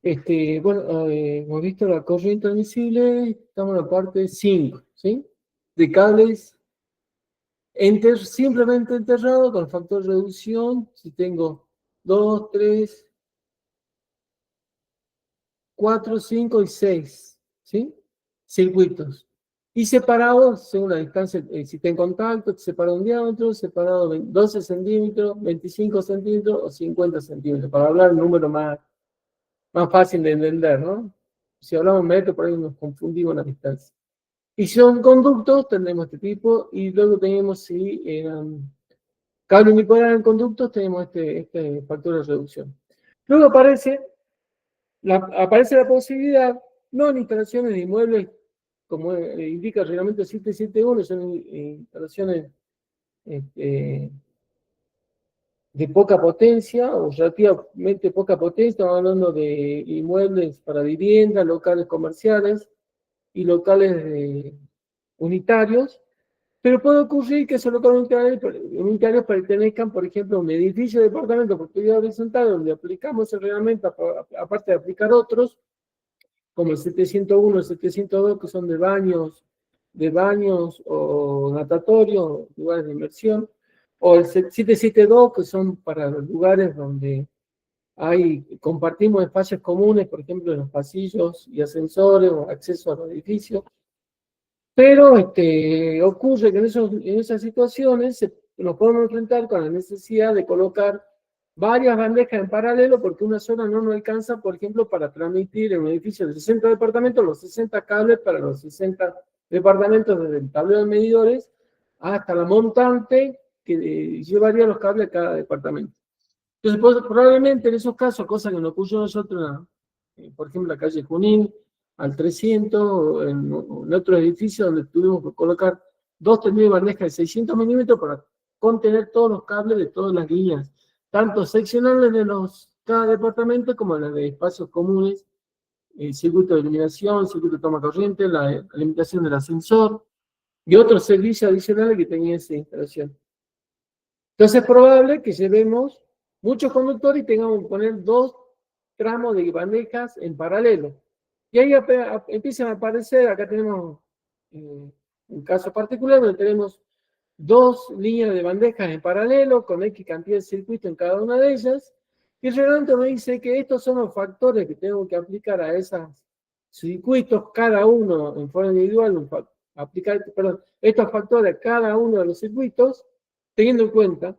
Bueno, hemos visto la corriente admisible, estamos en la parte 5, ¿sí? De cables simplemente enterrado con factor de reducción, si tengo 2, 3, 4, 5 y 6, ¿sí? Circuitos. Y separados según la distancia, si está en contacto, separado un diámetro, separado 12 centímetros, 25 centímetros o 50 centímetros, para hablar un número más fácil de entender, ¿no? Si hablamos metros, por ahí nos confundimos las distancias. Y si son conductos, tendremos este tipo, y luego tenemos, si cable unipolar en conductos, tenemos este factor de reducción. Luego aparece la posibilidad, no en instalaciones de inmuebles, como indica el reglamento 771, son instalaciones de poca potencia o relativamente poca potencia, estamos hablando de inmuebles para vivienda, locales comerciales y locales unitarios, pero puede ocurrir que esos locales unitarios pertenezcan, por ejemplo, a un edificio de departamento por propiedad horizontal, donde aplicamos el reglamento, aparte de aplicar otros, como el 701, el 702, que son de baños o natatorios, lugares de inmersión, o el 772, que son para los lugares donde compartimos espacios comunes, por ejemplo, en los pasillos y ascensores o acceso a los edificios. Pero ocurre que en esas situaciones nos podemos enfrentar con la necesidad de colocar varias bandejas en paralelo porque una sola no nos alcanza, por ejemplo, para transmitir en un edificio de 60 departamentos los 60 cables para los 60 departamentos desde el tablero de medidores hasta la montante que llevaría los cables a cada departamento. Entonces, probablemente en esos casos, cosa que nos ocurrió a nosotros, por ejemplo, en la calle Junín, al 300, en otro edificio donde tuvimos que colocar dos tendidos de bandeja de 600 milímetros para contener todos los cables de todas las líneas, tanto seccionales de cada departamento como las de espacios comunes, el circuito de iluminación, circuito de toma corriente, la alimentación del ascensor y otros servicios adicionales que tenía esa instalación. Entonces es probable que llevemos muchos conductores y tengamos que poner dos tramos de bandejas en paralelo. Y ahí empiezan a aparecer, acá tenemos un caso particular donde tenemos dos líneas de bandejas en paralelo con X cantidad de circuitos en cada una de ellas. Y el reglamento me dice que estos son los factores que tengo que aplicar a esos circuitos, cada uno en forma individual, estos factores a cada uno de los circuitos, teniendo en cuenta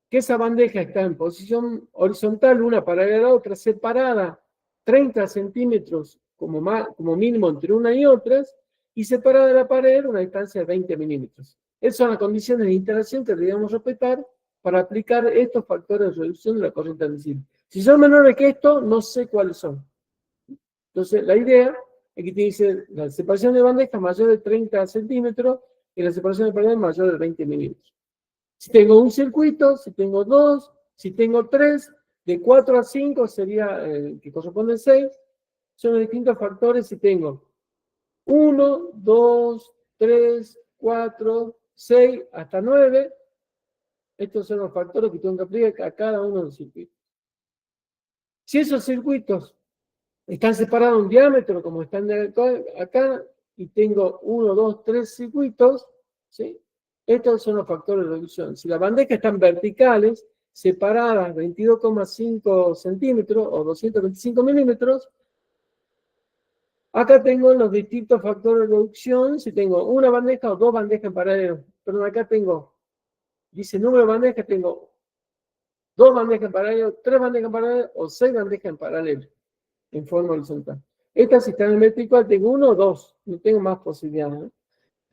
que esa bandeja está en posición horizontal, una paralela a la otra, separada 30 centímetros como mínimo entre una y otras, y separada de la pared una distancia de 20 milímetros. Esas son las condiciones de instalación que debemos respetar para aplicar estos factores de reducción de la corriente admisible. Si son menores que esto, no sé cuáles son. Entonces, la idea es que tiene que ser la separación de bandejas mayor de 30 centímetros y la separación de paredes mayor de 20 milímetros. Si tengo un circuito, si tengo dos, si tengo tres, de 4 a 5 sería que corresponde a 6, son los distintos factores. Si tengo 1, 2, 3, 4, 6, hasta 9, estos son los factores que tengo que aplicar a cada uno de los circuitos. Si esos circuitos están separados en diámetro, como están acá, y tengo 1, 2, 3 circuitos, ¿sí? Estos son los factores de reducción. Si las bandejas están verticales, separadas 22,5 centímetros o 225 milímetros, acá tengo los distintos factores de reducción. Si tengo una bandeja o dos bandejas en paralelo, pero acá dice número de bandejas, tengo dos bandejas en paralelo, tres bandejas en paralelo o seis bandejas en paralelo, en forma horizontal. Estas, si están en vertical, tengo uno o dos, no tengo más posibilidades, ¿no?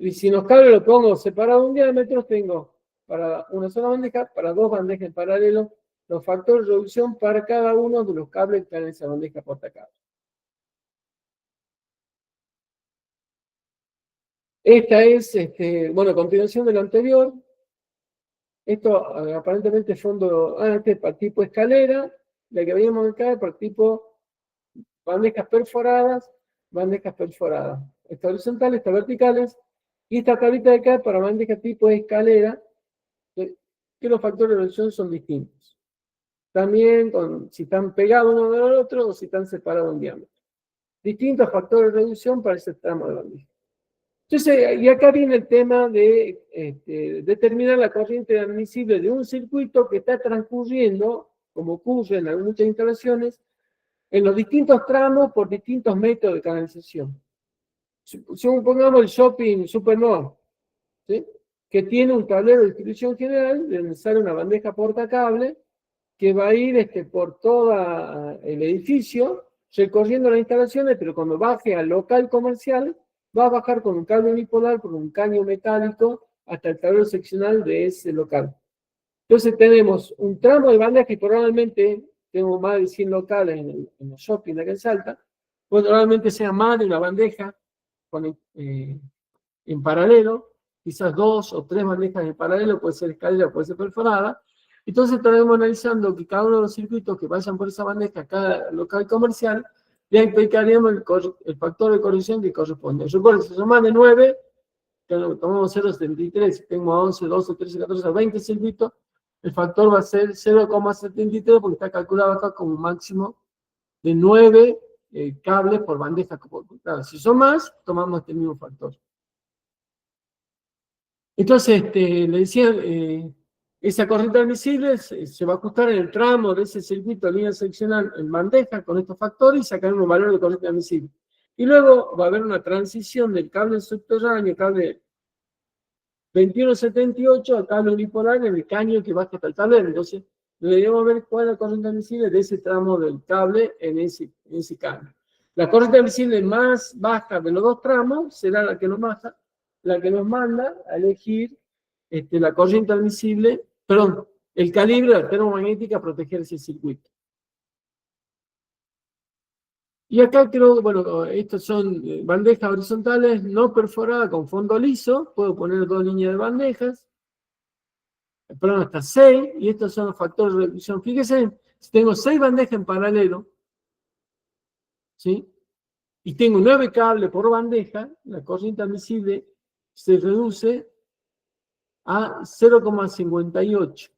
Y si los cables los pongo separados en diámetros, tengo para una sola bandeja, para dos bandejas en paralelo, los factores de reducción para cada uno de los cables que están en esa bandeja portacable. Esta es, bueno, a continuación de lo anterior. Esto aparentemente es este es para tipo escalera, la que veíamos acá para tipo bandejas perforadas, esta horizontal, estas verticales, y esta tablita de acá para bandejas tipo escalera, que los factores de reducción son distintos. también si están pegados uno del otro o si están separados en diámetro. Distintos factores de reducción para ese tramo de bandija. Entonces, y acá viene el tema de determinar la corriente admisible de un circuito que está transcurriendo, como ocurre en muchas instalaciones, en los distintos tramos por distintos métodos de canalización. Supongamos el shopping Supernova, ¿sí? Que tiene un tablero de distribución general, de donde sale una bandeja portacable, que va a ir por todo el edificio, recorriendo las instalaciones, pero cuando baje al local comercial, va a bajar con un cable unipolar, por un caño metálico, hasta el tablero seccional de ese local. Entonces tenemos un tramo de bandeja y probablemente tenemos más de 100 locales en el shopping de acá en Salta, pues probablemente sea más de una bandeja en paralelo, quizás 2 o 3 bandejas en paralelo, puede ser escalera, puede ser perforada. Entonces estaremos analizando que cada uno de los circuitos que vayan por esa bandeja, cada local comercial, le aplicaríamos el factor de corrección que corresponde. Recuerden, si son más de 9, tomamos 0,73, si tengo 11, 12, 13, 14, 20 circuitos, el factor va a ser 0,73 porque está calculado acá como un máximo de 9 cables por bandeja. Claro, si son más, tomamos este mismo factor. Entonces, le decía, esa corriente admisible se va a ajustar en el tramo de ese circuito de línea seccional en bandeja con estos factores y sacar un valor de corriente admisible. Y luego va a haber una transición del cable subterráneo, cable 2178, al cable unipolar en el caño que baja hasta el tablero. Entonces, deberíamos ver cuál es la corriente admisible de ese tramo del cable en ese caño. La corriente admisible más baja de los dos tramos será la que nos manda a elegir la corriente admisible, perdón, el calibre de la termomagnética a proteger ese circuito. Y acá creo, bueno, estas son bandejas horizontales no perforadas con fondo liso. Puedo poner 2 líneas de bandejas, perdón, hasta 6, y estos son los factores de reducción. Fíjense, si tengo 6 bandejas en paralelo, ¿sí? Y tengo 9 cables por bandeja, la corriente admisible se reduce a 0,58.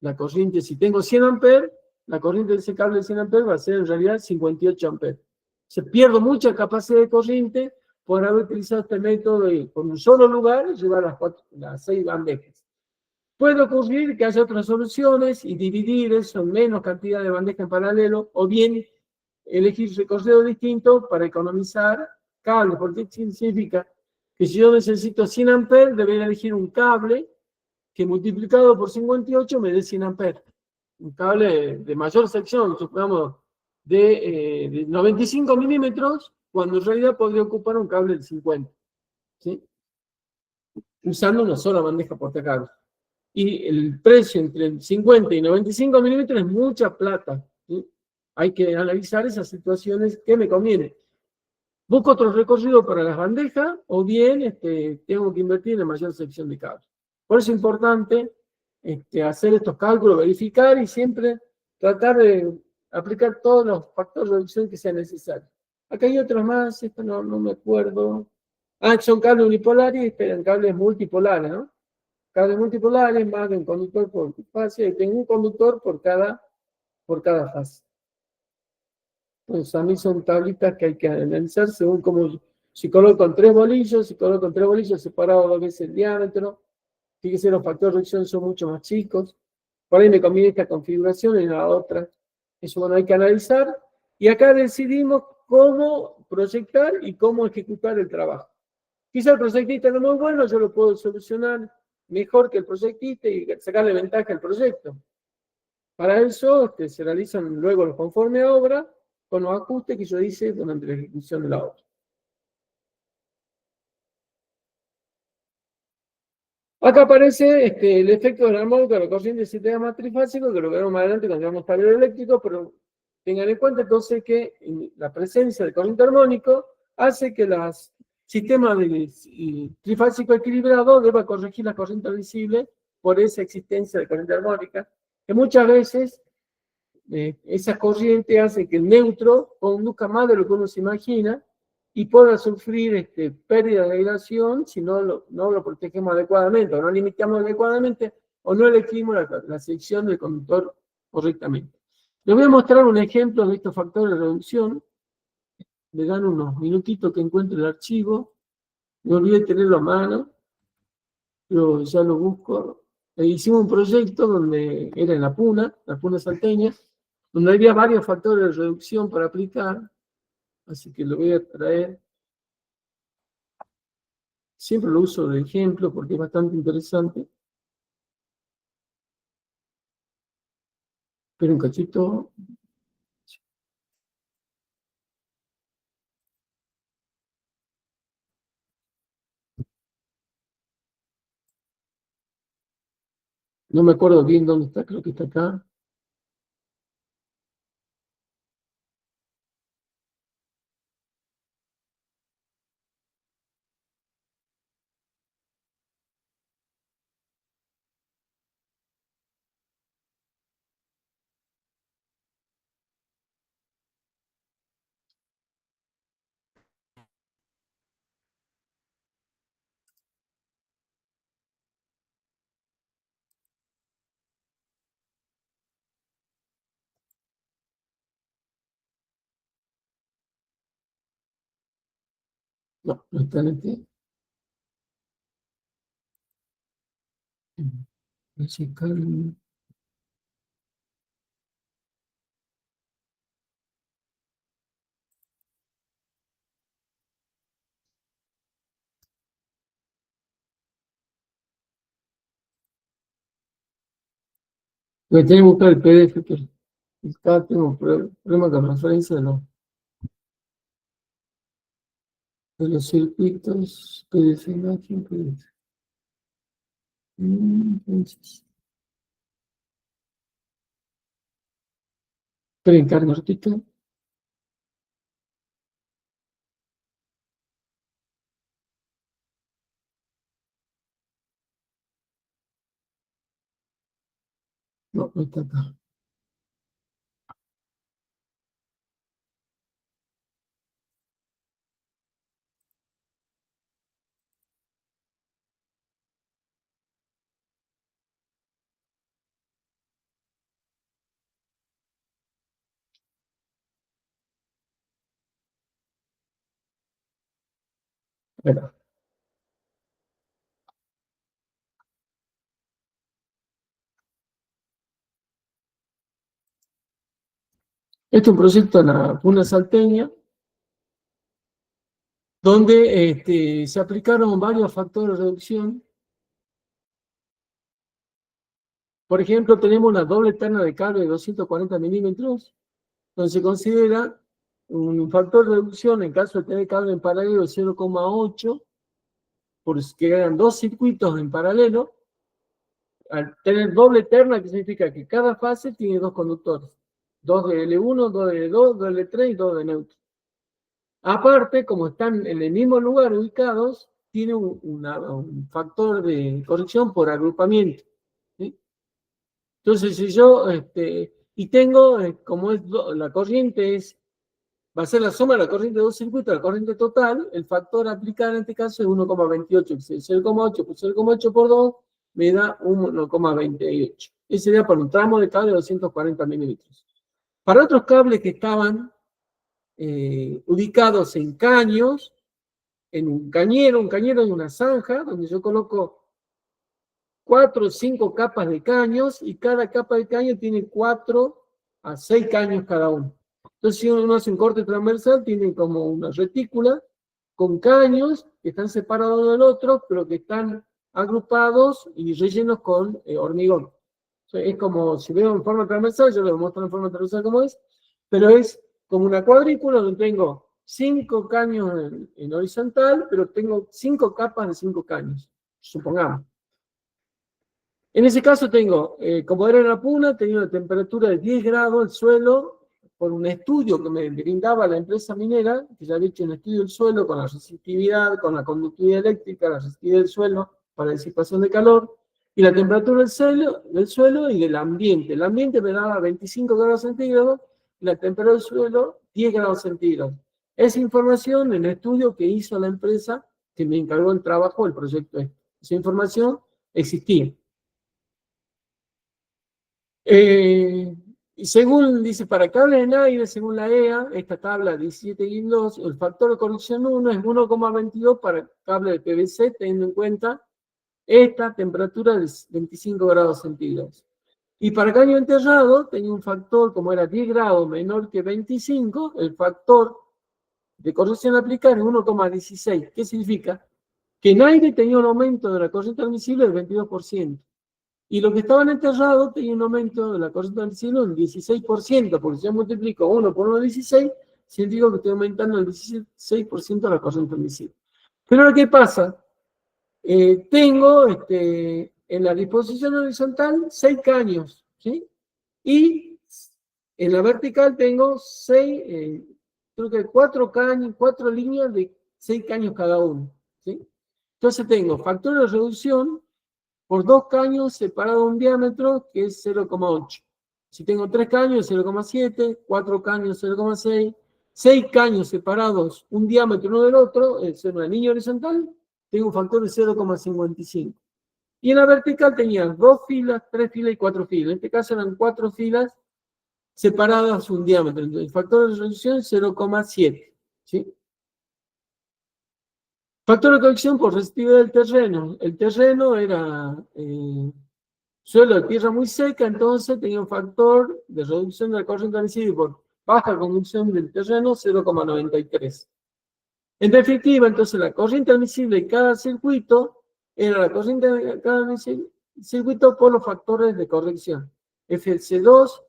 La corriente, si tengo 100 amperes, la corriente de ese cable de 100 amperes va a ser en realidad 58 amperes. Se pierde mucha capacidad de corriente por haber utilizado este método de, por un solo lugar, llevar las 6 bandejas. Puede ocurrir que haya otras soluciones y dividir eso en menos cantidad de bandejas en paralelo, o bien elegir recorrido distinto para economizar cables, porque significa que si yo necesito 100 amperes, debería elegir un cable que multiplicado por 58 me dé 100 amperes. Un cable de mayor sección, supongamos, de 95 milímetros, cuando en realidad podría ocupar un cable de 50, ¿sí? Usando una sola bandeja portacable. Y el precio entre 50 y 95 milímetros es mucha plata, ¿sí? Hay que analizar esas situaciones que me conviene. Busco otro recorrido para las bandejas, o bien tengo que invertir en mayor sección de cable. Por eso es importante hacer estos cálculos, verificar y siempre tratar de aplicar todos los factores de reducción que sean necesarios. Acá hay otros más, esto no me acuerdo. Son cables unipolares y esperan cables multipolares, ¿no? Cables multipolares, más de un conductor por fase, y tengo un conductor por cada fase. Pues a mí son tablitas que hay que analizar según como, si coloco 3 bolillos, separados 2 veces el diámetro. Fíjense, los factores de reducción son mucho más chicos. Por ahí me conviene esta configuración y la otra. Eso, bueno, hay que analizar. Y acá decidimos cómo proyectar y cómo ejecutar el trabajo. Quizá el proyectista no es muy bueno, yo lo puedo solucionar mejor que el proyectista y sacarle ventaja al proyecto. Para eso se realizan luego los conformes a obra con los ajustes que yo hice durante la ejecución de la obra. Acá aparece el efecto de la armónica de la corriente del sistema trifásico, que lo veremos más adelante cuando veamos tablero eléctrico, pero tengan en cuenta entonces que la presencia del corriente armónico hace que los sistemas trifásico equilibrado deba corregir la corriente admisible por esa existencia de corriente armónica, que muchas veces esa corriente hace que el neutro conduzca más de lo que uno se imagina y pueda sufrir pérdida de aislación si no lo protegemos adecuadamente, o no limitamos adecuadamente, o no elegimos la sección del conductor correctamente. Les voy a mostrar un ejemplo de estos factores de reducción. Me dan unos minutitos que encuentre el archivo. No olvidé tenerlo a mano, pero ya lo busco. Hicimos un proyecto donde era en la Puna salteña, donde había varios factores de reducción para aplicar, así que lo voy a traer. Siempre lo uso de ejemplo porque es bastante interesante. Pero un cachito. No me acuerdo bien dónde está, creo que está acá. No, no está en este. Voy a checar. Voy a tener que buscar el PDF, pero acá tengo un problema con la referencia de los circuitos. PDF imagen, PDF. Entonces, esperen, cargo un ratito. No, no está acá. Bueno, este es un proyecto en la Puna salteña, donde se aplicaron varios factores de reducción. Por ejemplo, tenemos una doble terna de cable de 240 milímetros, donde se considera un factor de reducción en caso de tener cable en paralelo de 0,8, porque eran dos circuitos en paralelo. Al tener doble terna, que significa que cada fase tiene dos conductores, dos de L1, dos de L2, dos de L3 y dos de neutro. Aparte, como están en el mismo lugar ubicados, tiene un factor de corrección por agrupamiento, ¿sí? Entonces, si yo, y tengo, como la corriente va a ser la suma de la corriente de dos circuitos, la corriente total, el factor a aplicar en este caso es 1,28, que es 0,8 por 0,8 por 2, me da 1,28. Ese sería para un tramo de cable de 240 milímetros. Para otros cables que estaban ubicados en caños, en un cañero en una zanja, donde yo coloco 4 o 5 capas de caños, y cada capa de caño tiene 4 a 6 caños cada uno. Entonces, si uno hace un corte transversal, tiene como una retícula con caños que están separados uno del otro, pero que están agrupados y rellenos con hormigón. O sea, es como, si veo en forma transversal, yo les muestro en forma transversal cómo es, pero es como una cuadrícula donde tengo 5 caños en horizontal, pero tengo 5 capas de 5 caños, supongamos. En ese caso tengo, como era en la Puna, tenía una temperatura de 10 grados el suelo, por un estudio que me brindaba la empresa minera, que ya había hecho un estudio del suelo con la resistividad, con la conductividad eléctrica, la resistividad del suelo para disipación de calor, y la temperatura del suelo y del ambiente. El ambiente me daba 25 grados centígrados, y la temperatura del suelo 10 grados centígrados. Esa información en el estudio que hizo la empresa que me encargó el trabajo del proyecto. Esa información existía. Y según, dice, para cables en aire, según la EA, esta tabla 17-2, el factor de corrección 1 es 1,22 para cable de PVC, teniendo en cuenta esta temperatura de 25 grados centígrados. Y para caño enterrado tenía un factor, como era 10 grados menor que 25, el factor de corrección a aplicar es 1,16. ¿Qué significa? Que en aire tenía un aumento de la corriente admisible del 22%. Y los que estaban enterrados tenían un aumento de la corriente admisible del 16%, porque si yo multiplico 1 por 1,16, significa que estoy aumentando el 16% de la corriente admisible. Pero ahora, ¿qué pasa? Tengo en la disposición horizontal 6 caños, ¿sí? Y en la vertical tengo 6, creo que 4 caños, 4 líneas de 6 caños cada uno, ¿sí? Entonces tengo factor de reducción por 2 caños separados un diámetro que es 0,8. Si tengo 3 caños, 0,7, 4 caños, 0,6, 6 caños separados un diámetro uno del otro, es una línea horizontal, tengo un factor de 0,55. Y en la vertical tenía 2 filas, 3 filas y 4 filas. En este caso eran 4 filas separadas un diámetro. Entonces, el factor de reducción 0,7. ¿Sí? Factor de corrección por resistividad del terreno. El terreno era suelo de tierra muy seca, entonces tenía un factor de reducción de la corriente admisible por baja conducción del terreno 0,93. En definitiva, entonces la corriente admisible de cada circuito era la corriente de cada circuito por los factores de corrección. FC2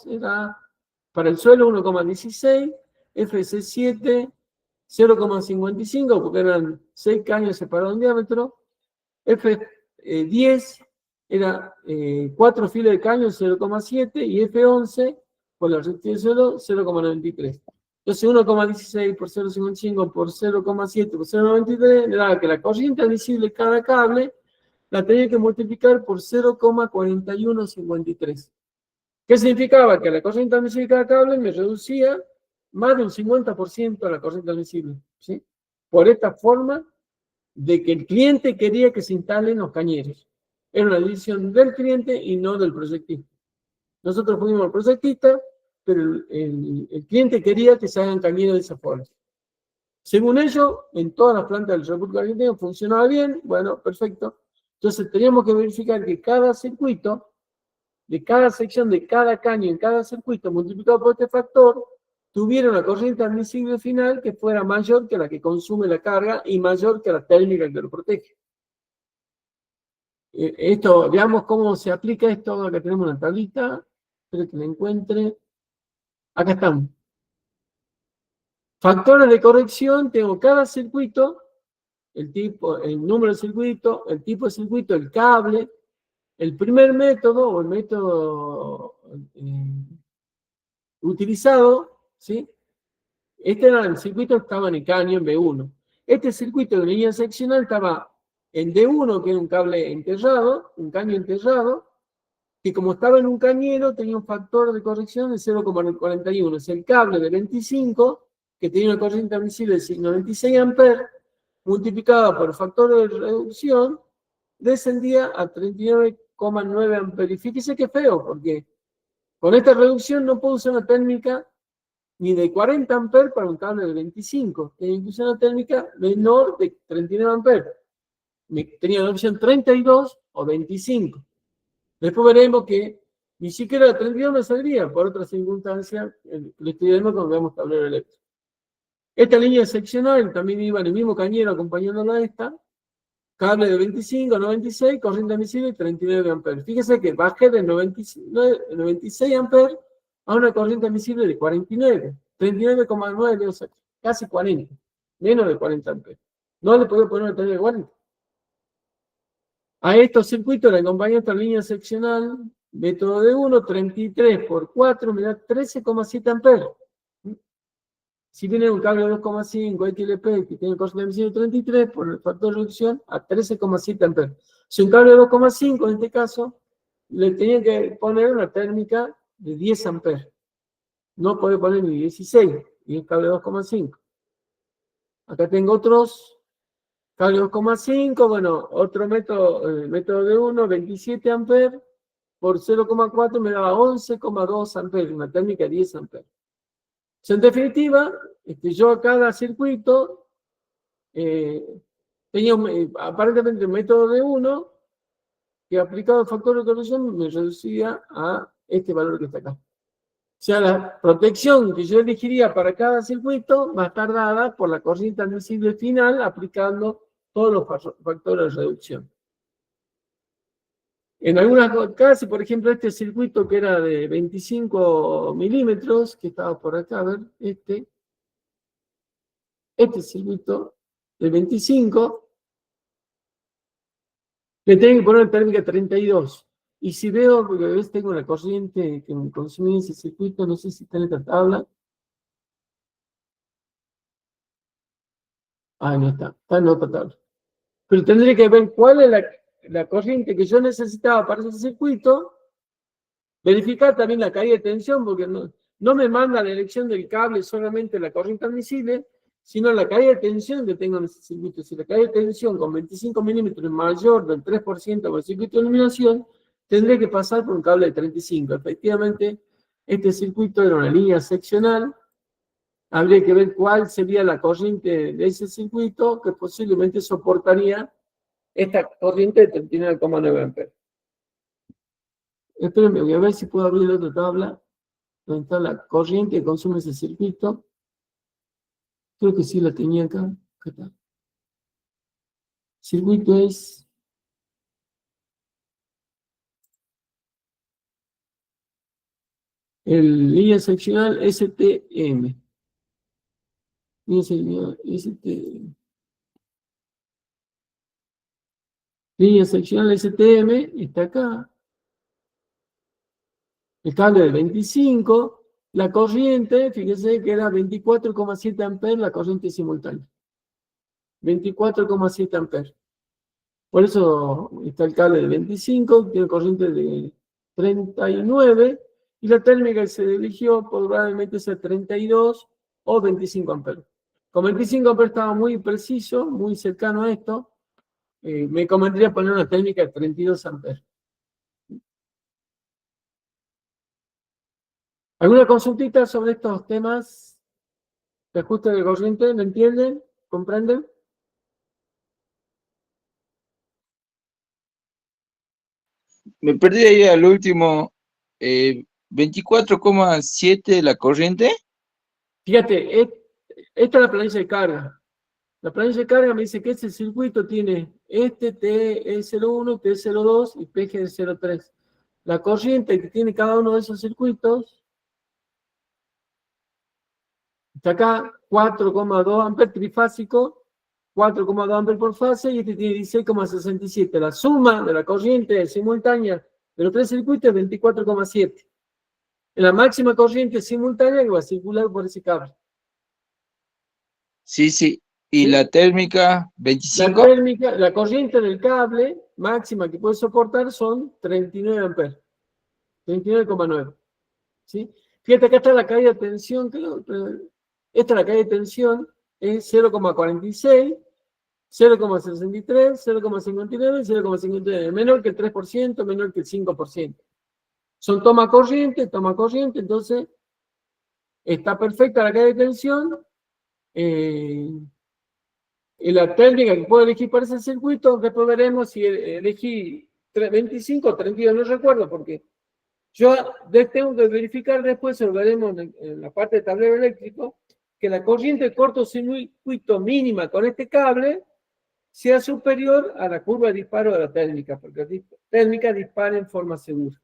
era para el suelo 1,16, FC7 0,55 porque eran 6 caños separados en diámetro, F10 era 4 filas de caño 0,7 y F11 por la resistencia del suelo 0,93. Entonces 1,16 por 0,55 por 0,7 por 0,93 le daba que la corriente admisible de cada cable la tenía que multiplicar por 0,4153. ¿Qué significaba? Que la corriente admisible de cada cable me reducía más de un 50% la corriente admisible, ¿sí? Por esta forma de que el cliente quería que se instalen los cañeros. Era una decisión del cliente y no del proyectista. Nosotros fuimos al proyectista, pero el cliente quería que se hagan cañeros de esa forma. Según ello, en todas las plantas del República Argentina funcionaba bien, bueno, perfecto. Entonces teníamos que verificar que cada circuito, de cada sección, de cada caño en cada circuito, multiplicado por este factor, tuviera una corriente admisible final que fuera mayor que la que consume la carga y mayor que la térmica que lo protege. Esto, veamos cómo se aplica esto. Acá tenemos una tablita, espero que la encuentre. Acá estamos. Factores de corrección, tengo cada circuito, el tipo, el número de circuito, el tipo de circuito, el cable, el primer método o el método utilizado, ¿sí? Este era el circuito que estaba en el caño en B1. Este circuito de línea seccional estaba en D1, que era un cable enterrado, un caño enterrado, que como estaba en un cañero tenía un factor de corrección de 0,41. Es el cable de 25, que tenía una corriente admisible de 96 amperes, multiplicada por el factor de reducción, descendía a 39,9 amperes. Y fíjese qué feo, porque con esta reducción no puedo usar una térmica ni de 40 amperes para un cable de 25. Tenía que usar una térmica menor de 39 amperes. Tenía la opción 32 o 25. Después veremos que ni siquiera la 32 me saldría por otra circunstancia. Lo estudiaremos cuando veamos tablero eléctrico. Esta línea seccional también iba en el mismo cañero acompañándola a esta. Cable de 25 a 96, corriente admisible 39 amperes. Fíjese que bajé de 96 amperes a una corriente admisible de 49. 39,9, o sea, casi 40. Menos de 40 amperes. No le puedo poner una térmica de 40. A estos circuitos le acompaña esta línea seccional, método de 1, 33 por 4, me da 13,7 amperes. Si tiene un cable de 2,5 XLP que tiene corriente admisible de 33, por el factor de reducción a 13,7 amperes. Si un cable de 2,5, en este caso, le tenía que poner una térmica de 10 amperes. No puede poner ni 16, y un cable de 2,5. Acá tengo otros. Cable 2,5, bueno, otro método de 1, 27 amperes, por 0,4 me daba 11,2 amperes, una térmica de 10 amperes. O sea, en definitiva, yo a cada circuito tenía aparentemente un método de 1 que aplicado el factor de corrección me reducía a este valor que está acá. O sea, la protección que yo elegiría para cada circuito va a estar dada por la corriente admisible final aplicando todos los factores de reducción. En algunas casos, por ejemplo, este circuito que era de 25 milímetros, que estaba por acá, a ver, este circuito de 25, le tengo que poner térmica 32. Y si veo, porque a veces tengo la corriente que me consumí en ese circuito, no sé si está en esta tabla. Ah, no está en otra tabla. Pero tendré que ver cuál es la corriente que yo necesitaba para ese circuito, verificar también la caída de tensión, porque no me manda la elección del cable solamente la corriente admisible, sino la caída de tensión que tengo en ese circuito. Si la caída de tensión con 25 milímetros es mayor del 3% por el circuito de iluminación, tendré que pasar por un cable de 35. Efectivamente, este circuito era una línea seccional. Habría que ver cuál sería la corriente de ese circuito que posiblemente soportaría esta corriente de 39,9 amperes. Espérenme, voy a ver si puedo abrir otra tabla donde está la corriente que consume ese circuito. Creo que sí la tenía acá. Acá está. El circuito es el línea seccional STM. Línea seccional STM. Línea seccional STM está acá. El cable de 25. La corriente, fíjense que era 24,7 amperes la corriente simultánea. 24,7 amperes. Por eso está el cable de 25, tiene corriente de 39, y la térmica que se eligió probablemente sea 32 o 25 amperes. Con 25 amperes estaba muy preciso, muy cercano a esto. Me convendría poner una térmica de 32 amperes. ¿Alguna consultita sobre estos temas de ajuste de corriente? ¿Lo entienden? ¿Comprenden? Me perdí ahí al último. 24,7 la corriente. Fíjate, esta es la planilla de carga. La planilla de carga me dice que este circuito tiene este TE01, TE02 y PG03. La corriente que tiene cada uno de esos circuitos está acá, 4,2 amperes trifásico, 4,2 amperes por fase, y este tiene 16,67. La suma de la corriente simultánea de los tres circuitos es 24,7. Es la máxima corriente simultánea que va a circular por ese cable. Sí, sí. Y ¿Sí? la térmica, La 25. térmica, la corriente del cable máxima que puede soportar son 39 amperes. 39,9. ¿Sí? Fíjate, acá está la caída de tensión. Esta es la caída de tensión, es 0,46, 0,63, 0,59 y 0,59. Menor que el 3%, menor que el 5%. Son toma corriente, entonces está perfecta la caída de tensión. Y la técnica que puedo elegir para ese circuito, después veremos si elegí 25 o 32, no recuerdo, porque yo tengo que verificar después, lo veremos en la parte de tablero eléctrico, que la corriente de cortocircuito mínima con este cable sea superior a la curva de disparo de la térmica, porque la térmica dispara en forma segura.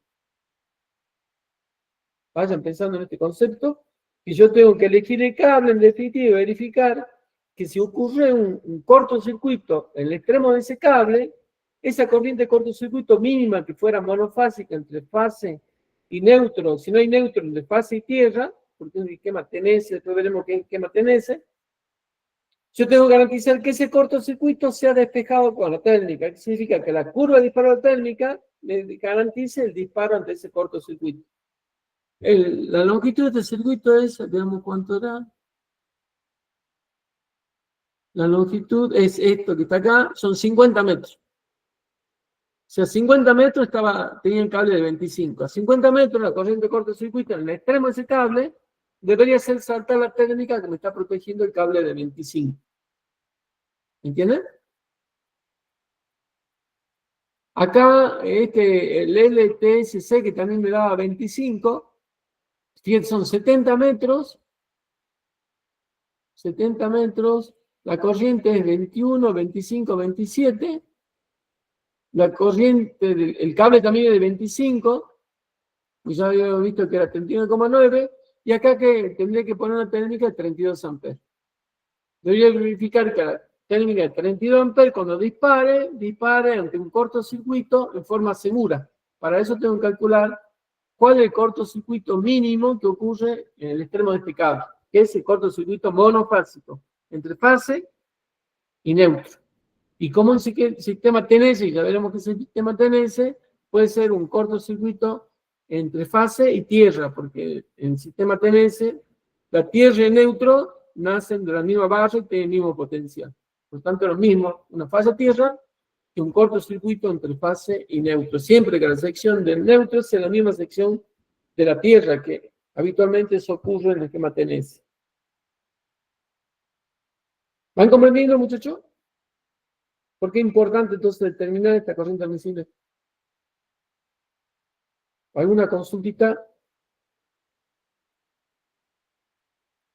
Vayan pensando en este concepto, y yo tengo que elegir el cable, en definitiva, y verificar que si ocurre un cortocircuito en el extremo de ese cable, esa corriente de cortocircuito mínima que fuera monofásica entre fase y neutro, si no hay neutro entre fase y tierra, porque es un esquema TNS, después veremos qué esquema TNS, yo tengo que garantizar que ese cortocircuito sea despejado con la térmica, que significa que la curva de disparo térmica le garantice el disparo ante ese cortocircuito. La longitud de este circuito es, veamos cuánto era. La longitud es esto que está acá, son 50 metros. sea, a 50 metros tenía el cable de 25. A 50 metros la corriente de cortocircuito en el extremo de ese cable debería hacer saltar la térmica que me está protegiendo el cable de 25. ¿Entienden? Acá el LTSC que también me daba 25, son 70 metros. 70 metros, la corriente es 21, 25, 27. La corriente, el cable también es de 25, y ya había visto que era 39,9, y acá que tendría que poner una térmica de 32 amperes. Debería verificar que la térmica de 32 amperes, cuando dispare ante un cortocircuito en forma segura. Para eso tengo que calcular cuál es el cortocircuito mínimo que ocurre en el extremo de este cable, que es el cortocircuito monofásico, entre fase y neutro. Y como un sistema TNS, y ya veremos que es el sistema TNS, puede ser un cortocircuito entre fase y tierra, porque en el sistema TNS, la tierra y el neutro nacen de la misma base y tienen el mismo potencial. Por lo tanto, es lo mismo una fase tierra que un cortocircuito entre fase y neutro. Siempre que la sección del neutro sea la misma sección de la tierra, que habitualmente eso ocurre en el esquema TNS. ¿Van comprendiendo, muchachos? ¿Por qué es importante entonces determinar esta corriente admisible? ¿Alguna consultita?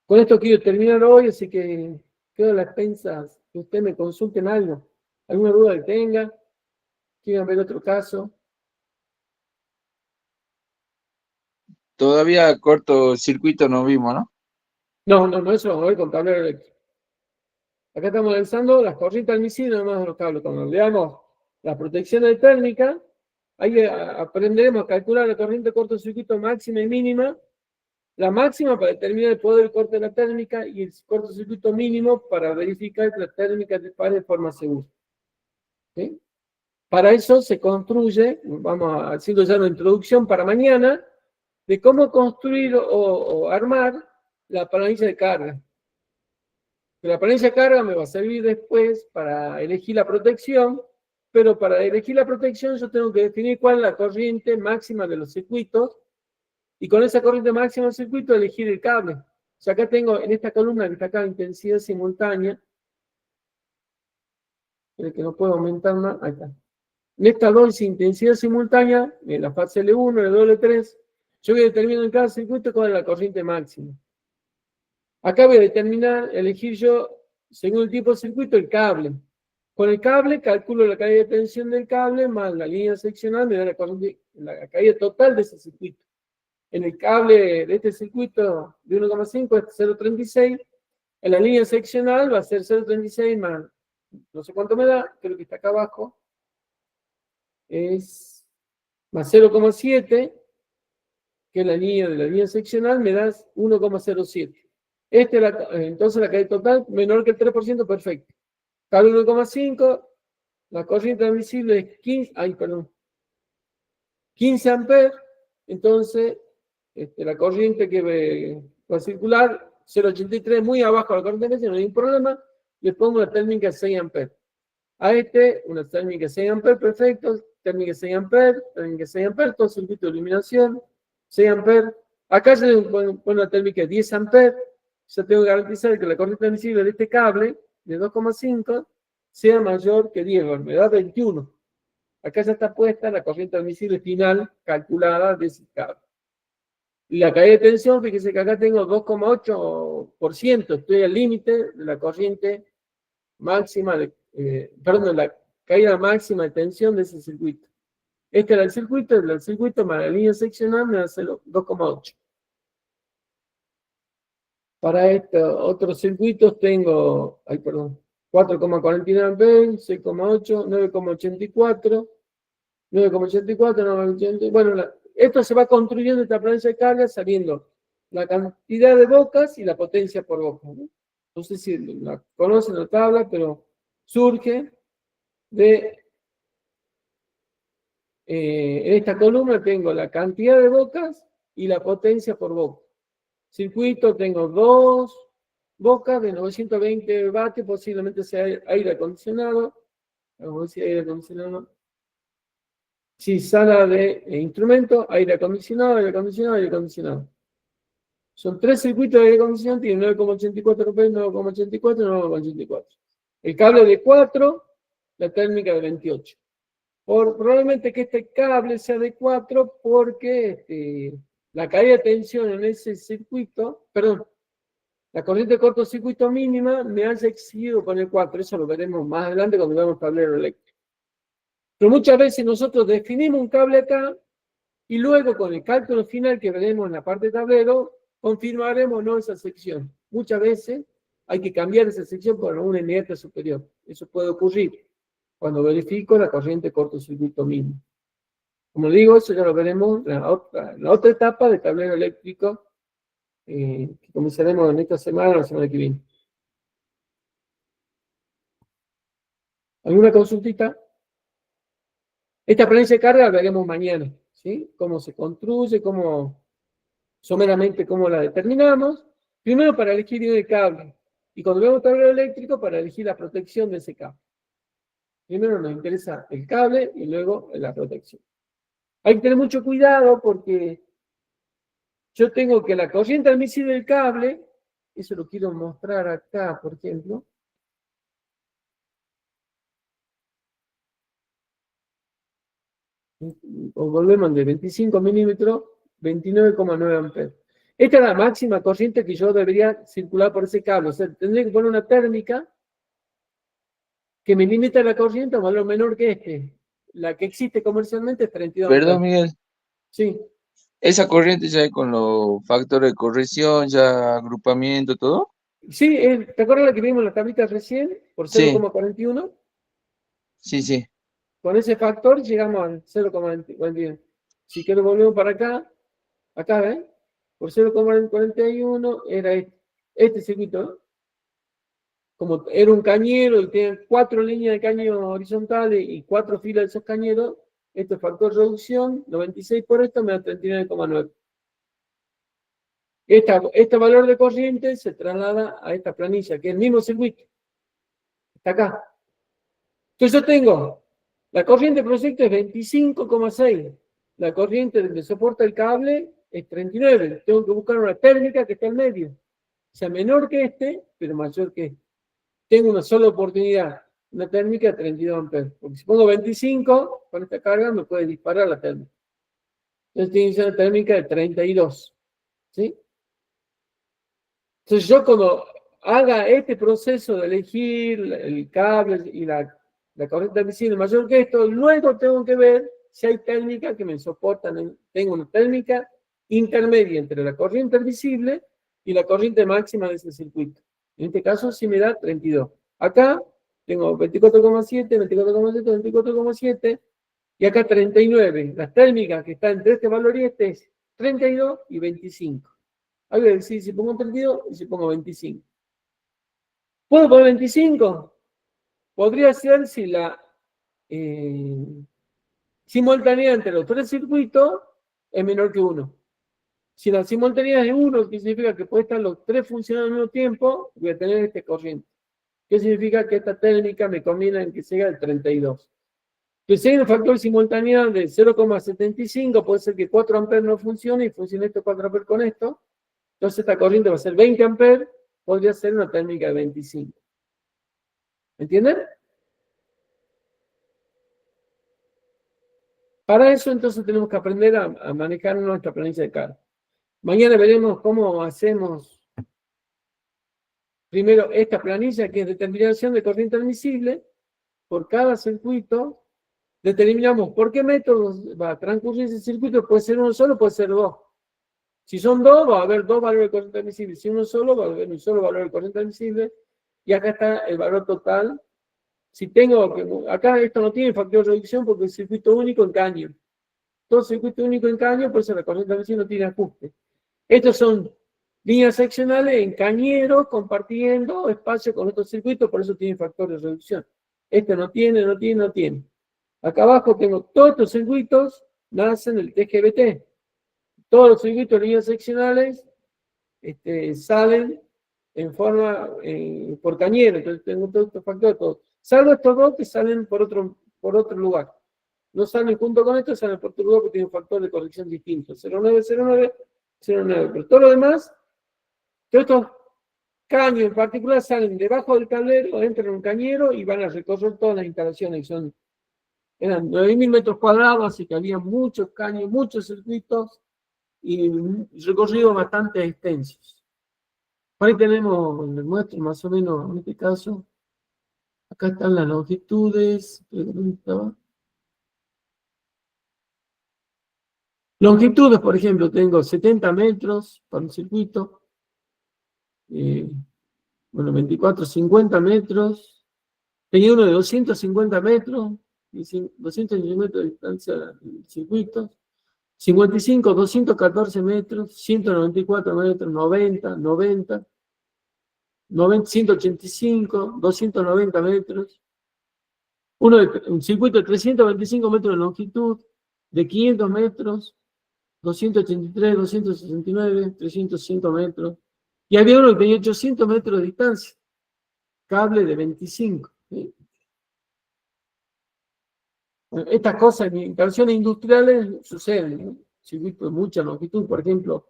Con esto quiero terminar hoy, así que quedo a las expensas que ustedes me consulten algo. ¿Alguna duda que tenga? ¿Quieran ver otro caso? Todavía cortocircuito no vimos, ¿no? No, eso lo vamos a ver con tablero eléctrico. Acá estamos lanzando las corrientes admisibles, además de los cables. Cuando leamos las protecciones térmicas, ahí aprenderemos a calcular la corriente de cortocircuito máxima y mínima. La máxima para determinar el poder del corte de la térmica y el cortocircuito mínimo para verificar que la térmica dispare de forma segura. ¿Sí? Para eso se construye, vamos a decirlo ya en la introducción para mañana, de cómo construir o armar la planilla de carga. La planilla de carga me va a servir después para elegir la protección, pero para elegir la protección yo tengo que definir cuál es la corriente máxima de los circuitos, y con esa corriente máxima del circuito elegir el cable. O sea, acá tengo en esta columna que está acá intensidad simultánea, el que no puedo aumentar más, ahí está. En esta dosis intensidad simultánea, en la fase L1, L2, L3, yo voy a determinar en cada circuito cuál es la corriente máxima. Acá voy a determinar, elegir yo, según el tipo de circuito, el cable. Con el cable calculo la caída de tensión del cable más la línea seccional, me da la caída total de ese circuito. En el cable de este circuito de 1,5 es 0,36. En la línea seccional va a ser 0,36 más, no sé cuánto me da, creo que está acá abajo, es más 0,7, que es la línea de la línea seccional, me da 1,07. Entonces la caída total menor que el 3%, perfecto. Cable 1,5, la corriente admisible es 15 amperes, entonces la corriente que va a circular, 0,83, muy abajo de la corriente admisible, no hay ningún problema, le pongo una térmica de 6 amperes. A una térmica de 6 amperes, perfecto, térmica de 6 amperes, térmica de 6 amperes, todo circuito de iluminación, 6 amperes. Acá se le pone una térmica de 10 amperes, ya tengo que garantizar que la corriente admisible de este cable, de 2,5, sea mayor que 10, me da 21. Acá ya está puesta la corriente admisible final calculada de ese cable. Y la caída de tensión, fíjese que acá tengo 2,8%, estoy al límite de la corriente máxima, la caída máxima de tensión de ese circuito. Este era el circuito más la línea seccional me da 2,8. Para estos otros circuitos tengo, 4,49 amperes, 6,8, 9,84, 9,84, bueno, esto se va construyendo esta plancha de carga sabiendo la cantidad de bocas y la potencia por boca, ¿no? No sé si la conocen la tabla, pero surge de, en esta columna tengo la cantidad de bocas y la potencia por boca. Circuito, tengo 2 bocas de 920 vatios, posiblemente sea aire acondicionado. Vamos a decir aire acondicionado. Sí, sala de instrumento, aire acondicionado, aire acondicionado, aire acondicionado. Son 3 circuitos de aire acondicionado, tienen 9,84 P, 9,84, 9,84. El cable de 4, la térmica de 28. Probablemente que este cable sea de 4 porque la caída de tensión en ese circuito, perdón, la corriente de cortocircuito mínima me haya exigido poner 4. Eso lo veremos más adelante cuando veamos tablero eléctrico. Pero muchas veces nosotros definimos un cable acá y luego con el cálculo final que veremos en la parte de tablero, confirmaremos no esa sección. Muchas veces hay que cambiar esa sección por una inmediata superior. Eso puede ocurrir cuando verifico la corriente cortocircuito mínimo. Como digo, eso ya lo veremos en la otra etapa de tablero eléctrico que comenzaremos en esta semana o la semana que viene. ¿Alguna consultita? Esta planilla de carga la veremos mañana, ¿sí? Cómo se construye, someramente cómo la determinamos. Primero para elegir bien el cable. Y cuando vemos tablero eléctrico, para elegir la protección de ese cable. Primero nos interesa el cable y luego la protección. Hay que tener mucho cuidado porque yo tengo que la corriente admisible del cable, eso lo quiero mostrar acá, por ejemplo. O volvemos de 25 milímetros, 29,9 amperes. Esta es la máxima corriente que yo debería circular por ese cable. O sea, tendría que poner una térmica que me limita la corriente a un valor menor que este. La que existe comercialmente es 32 Perdón, amperes. Miguel. Sí. ¿Esa corriente ya es con los factores de corrección, ya agrupamiento, todo? Sí, ¿te acuerdas la que vimos en la tablita recién? Por Sí, 0,41. sí, sí. Con ese factor llegamos al 0,41. Si quiero volvemos para acá, ¿ven? Por 0,41 era este circuito, ¿no? Como era un cañero y tiene 4 líneas de caño horizontales y 4 filas de esos cañeros, este factor de reducción, 96 por esto, me da 39,9. Este valor de corriente se traslada a esta planilla, que es el mismo circuito. Está acá. Entonces yo tengo, la corriente proyecto es 25,6. La corriente que soporta el cable es 39. Tengo que buscar una térmica que esté al medio. O sea, menor que este, pero mayor que este. Tengo una sola oportunidad, una térmica de 32 amperes. Porque si pongo 25, con esta carga me puede disparar la térmica. Entonces tiene que ser una térmica de 32. ¿Sí? Entonces yo cuando haga este proceso de elegir el cable y la corriente admisible mayor que esto, luego tengo que ver si hay técnicas que me soportan. Tengo una técnica intermedia entre la corriente admisible y la corriente máxima de ese circuito. En este caso sí me da 32. Acá tengo 24,7, 24,7, 24,7 y acá 39. Las térmicas que están entre este valor y este es 32 y 25. A ver, si pongo 32 y si pongo 25. ¿Puedo poner 25? Podría ser si la simultaneidad entre los 3 circuitos es menor que 1. Si la simultaneidad es 1, que significa que pueden estar los 3 funcionando al mismo tiempo, voy a tener este corriente. ¿Qué significa? Que esta térmica me conviene en que sea el 32. Entonces, si hay un factor de simultaneidad de 0,75, puede ser que 4 amperes no funcione y funcione estos 4 amperes con esto. Entonces esta corriente va a ser 20 amperes, podría ser una térmica de 25. ¿Me entienden? Para eso entonces tenemos que aprender a manejar nuestra planilla de carga. Mañana veremos cómo hacemos primero esta planilla, que es determinación de corriente admisible. Por cada circuito determinamos por qué métodos va a transcurrir ese circuito. Puede ser uno solo, puede ser dos. Si son dos, va a haber dos valores de corriente admisible. Si uno solo, va a haber un solo valor de corriente admisible. Y acá está el valor total. Si tengo, acá esto no tiene factor de reducción porque es circuito único en caño. Todo circuito único en caño, por eso la corriente admisible no tiene ajuste. Estos son líneas seccionales en cañeros compartiendo espacio con otros circuitos, por eso tiene factor de reducción. Este no tiene. Acá abajo tengo todos estos circuitos, nacen del TGBT. Todos los circuitos de líneas seccionales salen en forma por cañero, entonces tengo todos estos factores, todos. Salvo estos dos que salen por otro lugar. no salen junto con esto, salen por otro lado porque tienen un factor de corrección distinto. 0,9, 0,9, 0,9. Pero todo lo demás, todos estos caños en particular salen debajo del tablero, entran en un cañero y van a recorrer todas las instalaciones. Eran 9.000 metros cuadrados, así que había muchos caños, muchos circuitos y recorridos bastante extensos. Por ahí tenemos, les muestro más o menos en este caso. Acá están las longitudes. Longitudes, por ejemplo, tengo 70 metros para un circuito. Bueno, 24, 50 metros. Tenía uno de 250 metros, 200 metros de distancia del circuito. 55, 214 metros, 194 metros, 90, 90, 185, 290 metros. Un circuito de 325 metros de longitud, de 500 metros, 283, 269, 305 metros. Y había uno que tenía 800 metros de distancia, cable de 25. ¿Sí? Estas cosas en instalaciones industriales suceden, ¿no? Circuitos de mucha longitud, por ejemplo,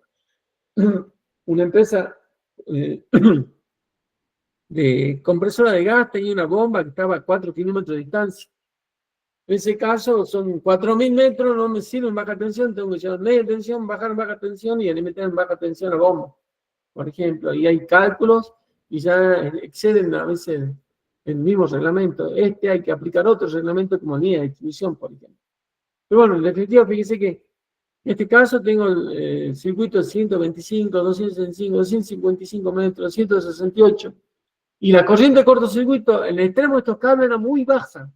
una empresa de compresora de gas tenía una bomba que estaba a 4 kilómetros de distancia. En ese caso son 4.000 metros, no me sirve en baja tensión, tengo que llevar media tensión, bajar en baja tensión y alimentar en baja tensión la bomba, por ejemplo. Y hay cálculos y ya exceden a veces el mismo reglamento. Hay que aplicar otro reglamento como línea de distribución, por ejemplo. Pero bueno, en definitiva, fíjese que en este caso tengo el circuito de 125, 265, 255 metros, 268. Y la corriente de cortocircuito, en el extremo de estos cables era muy baja.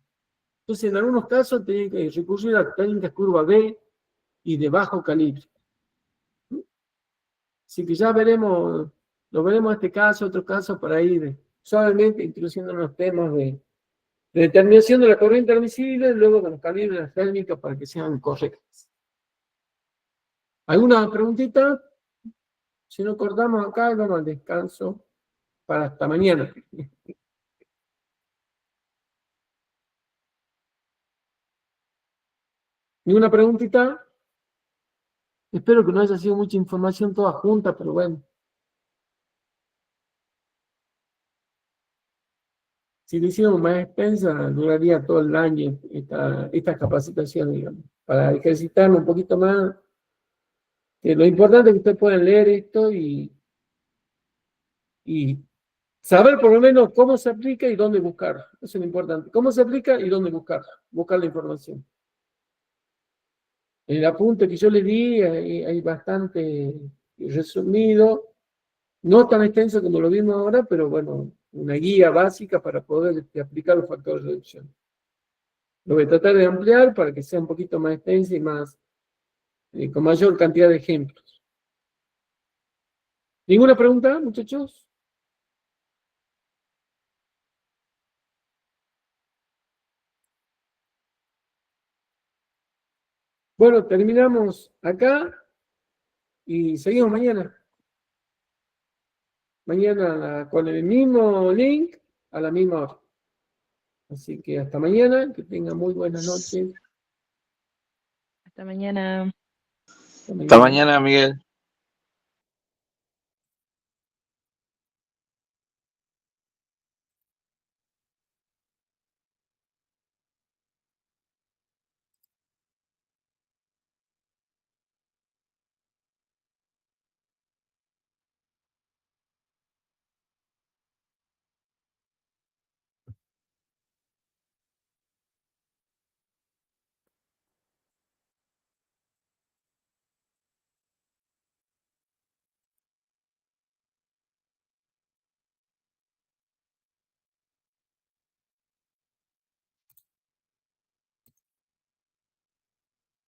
Entonces, en algunos casos tenía que recurrir a técnicas curva B y de bajo calibre. Así que ya veremos, lo veremos este caso, otro caso, para ir suavemente introduciendo unos temas de determinación de la corriente admisible, y luego de los calibres térmicos para que sean correctos. ¿Alguna preguntita? Si no cortamos acá, vamos al descanso para hasta mañana. ¿Ninguna preguntita? Espero que no haya sido mucha información toda junta, pero bueno. Si lo hiciéramos más extensa, duraría todo el año esta capacitación, digamos, para ejercitarlo un poquito más. Lo importante es que ustedes puedan leer esto y saber por lo menos cómo se aplica y dónde buscar. Eso es lo importante. Cómo se aplica y dónde buscar la información. En el apunte que yo les di hay bastante resumido, no tan extenso como lo vimos ahora, pero bueno, una guía básica para poder aplicar los factores de reducción. Lo voy a tratar de ampliar para que sea un poquito más extenso y más, con mayor cantidad de ejemplos. ¿Ninguna pregunta, muchachos? Bueno, terminamos acá y seguimos mañana. Mañana con el mismo link a la misma hora. Así que hasta mañana, que tengan muy buenas noches. Hasta mañana. Hasta mañana, Miguel.